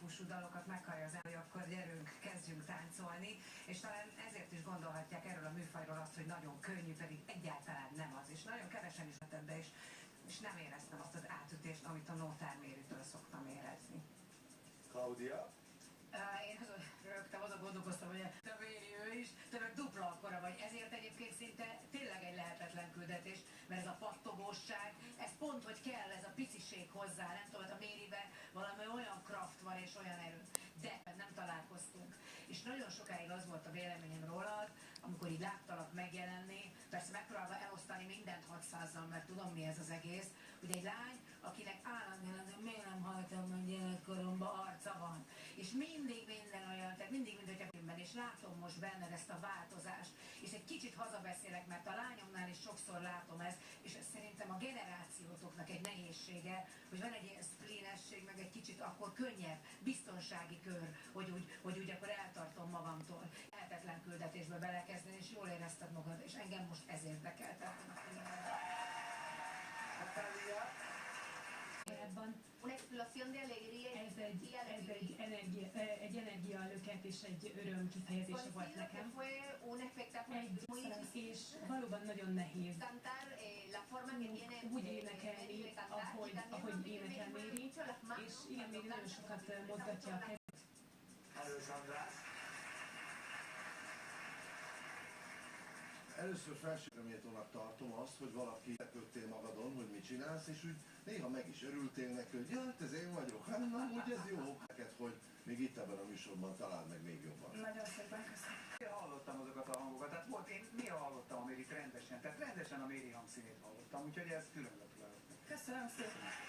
típusú dalokat meghallja az ember, akkor gyerünk, kezdjünk táncolni, és talán ezért is gondolhatják erről a műfajról azt, hogy nagyon könnyű, pedig egyáltalán nem az, és nagyon kevesen is ebbe, és nem éreztem azt az átütést, amit a Nótár Méritől szoktam érezni. Claudia? Én azon rögtem, azon gondolkoztam, hogy te Méri ő is, te meg dupla akkora vagy. Ezért egyébként szinte tényleg egy lehetetlen küldetés, mert ez a pattogósság, ez pont, hogy kell ez a piciség hozzá, nem tudom, a Mériben valami olyan kraft van és olyan erő. De nem találkoztunk. És nagyon sokáig az volt a véleményem rólad, amikor így láttalak megjelenni, persze megpróbálva elosztani mindent 600-zal, mert tudom mi ez az egész, hogy egy lány, akinek állandóan az, hogy miért nem haltam meg gyerekkoromban arca van. És mindig minden olyan, tehát mindig mindenképpen, és látom most benned ezt a változást, és egy kicsit hazabeszélek, mert a lányomnál is sokszor látom ezt, és ez szerintem a generációtoknak egy nehézsége, hogy van egy ilyen spleenesség, meg egy kicsit akkor könnyebb, biztonsági kör, hogy úgy akkor eltartom magamtól. Lehetetlen küldetésbe belekezdeni, és jól érezted magad, és engem most ez érdekelt. Una explosión de alegría y egy energialöket és egy öröm kifejezése volt nekem. fue un espectáculo muy difícil És valóban nagyon nehéz cantar la forma que tiene úgy énekelni, ahogy énekel Méri, és igen, Méri nagyon sokat mozgatja a kezét. Először felsőméltónak tartom azt, hogy valaki leköttél magadon, hogy mit csinálsz, és úgy néha meg is örültél neki, hogy ja, hát ez én vagyok, hát nem, úgy ez jó neked, hogy még itt ebben a műsorban találd meg még jobban. Nagyon szépen köszönöm. Én hallottam azokat a hangokat, tehát volt, én néha hallottam a Mérit rendesen, tehát rendesen a Méri hangszínét hallottam, úgyhogy ez különleges. Köszönöm szépen.